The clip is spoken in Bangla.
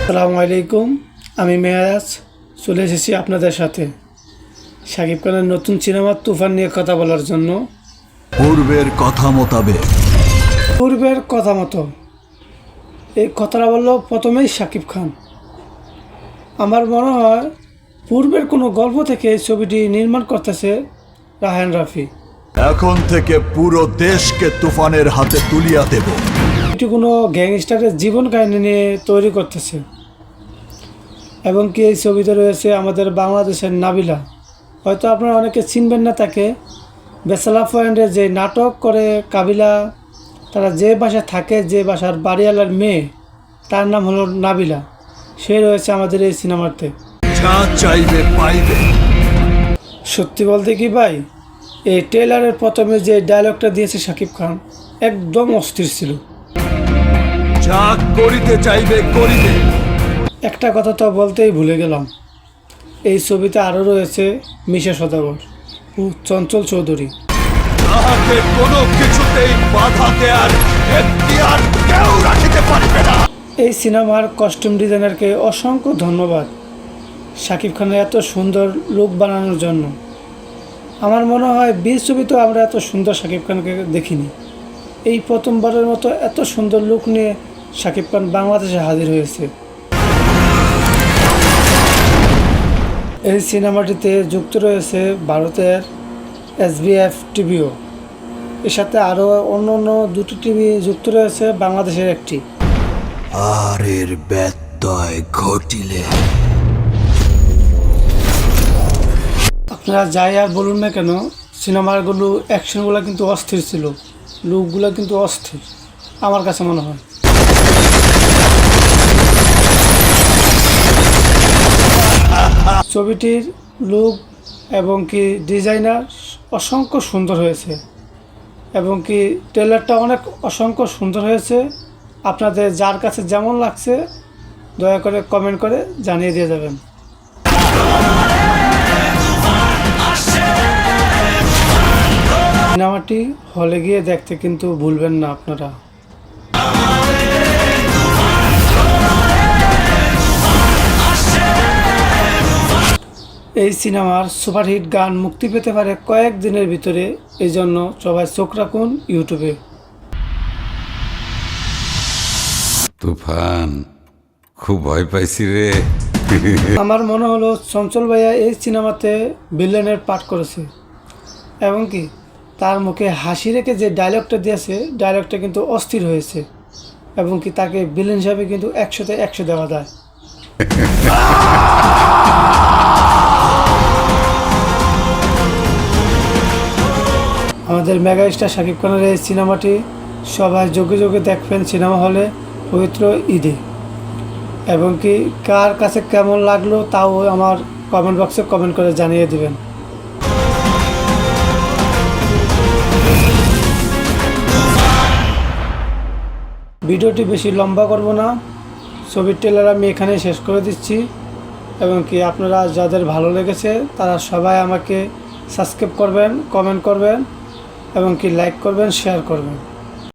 আসসালামু আলাইকুম, আমি মেয়াজ চলে এসেছি আপনাদের সাথে শাকিব খানের নতুন সিনেমা তুফান নিয়ে কথা বলার জন্য। পূর্বের কথা মতো এই কথাটা বলল প্রথমেই শাকিব খান। আমার মনে হয় পূর্বের কোনো গল্প থেকে এই ছবিটি নির্মাণ করতেছে রায়হান রাফি। এখন থেকে পুরো দেশকে তুফানের হাতে তুলিয়া দেব। এটি কোনো গ্যাংস্টারের জীবন কাহিনী নিয়ে তৈরি করতেছে এবং কি এই ছবিতে রয়েছে আমাদের বাংলাদেশের নাবিলা। হয়তো আপনারা অনেকে চিনবেন না তাকে। বেসালা পয়েন্টে যে নাটক করে কাবিলা, তারা যে বাসায় থাকে, যে বাসার বাড়িওয়ালার মেয়ে, তার নাম হলো নাবিলা। সে রয়েছে আমাদের এই সিনেমাতে। যা চাইবে পাইবে। সত্যি বলতে কি ভাই, এই ট্রেলারের প্রথমে যে ডায়লগটা দিয়েছে শাকিব খান একদম অস্থির ছিল। যা করিতে চাইবে করিবে। একটা কথা তো বলতেই ভুলে গেলাম, এই ছবিতে আরও রয়েছে মিশা সওদাগর ও চঞ্চল চৌধুরী। তাহাকে কোনো কিছুতেই বাধা দেয়ার এখতিয়ার কেউ রাখিতে পারিবে না। এই সিনেমার কস্টিউম ডিজাইনারকে অসংখ্য ধন্যবাদ শাকিব খানের এত সুন্দর লুক বানানোর জন্য। আমার মনে হয় 20 ছবিতেও আমরা এত সুন্দর শাকিব খানকে দেখিনি। এই প্রথমবারের মতো এত সুন্দর লুক নিয়ে শাকিব খান বাংলাদেশে হাজির হয়েছে। এই সিনেমাটিতে যুক্ত রয়েছে ভারতের SBF টিভিও। এর সাথে আরও অন্য দুটি টিভি যুক্ত রয়েছে, বাংলাদেশের একটি। আর এর ব্যত্যয় ঘটিলে আপনারা যাই আর বলুন না কেন, সিনেমাগুলো অ্যাকশনগুলো কিন্তু অস্থির ছিল, লুকগুলো কিন্তু অস্থির আমার কাছে মনে হয়। ছবিটির লুক এবং কি ডিজাইনার অসংখ্য সুন্দর হয়েছে এবং কি ট্রেলারটা অনেক অসংখ্য সুন্দর হয়েছে। আপনাদের যার কাছে যেমন লাগছে দয়া করে কমেন্ট করে জানিয়ে দিয়ে যাবেন। সিনেমাটি হলে গিয়ে দেখতে কিন্তু ভুলবেন না আপনারা। এই সিনেমার সুপারহিট গান মুক্তি পেতে পারে কয়েকদিনের ভিতরে, এই জন্য সবাই চোখ রাখুন ইউটিউবে। তুফান, খুব ভয় পাইছি রে। আমার মনে হলো চঞ্চল ভাইয়া এই সিনেমাতে ভিলেনের পাঠ করেছে এবং কি তার মুখে হাসি রেখে যে ডায়লগটা দিয়েছে, ডায়লগটা কিন্তু অস্থির হয়েছে এবং কি তাকে ভিলেন হিসাবে কিন্তু 100-তে 100 দেওয়া যায়। আমাদের মেগা স্টার শাকিব খানের এই সিনেমাটি সবাই যোগে যোগে দেখবেন সিনেমা হলে পবিত্র ঈদে। এবং কি কার কাছে কেমন লাগলো তাও আমার কমেন্ট বক্সে কমেন্ট করে জানিয়ে দিবেন। ভিডিওটি বেশি লম্বা করব না, ছবির ট্রেলার আমি এখানে শেষ করে দিচ্ছি এবং কি আপনারা যাদের ভালো লেগেছে তারা সবাই আমাকে সাবস্ক্রাইব করবেন, কমেন্ট করবেন এবং কি লাইক করবেন, শেয়ার করবেন।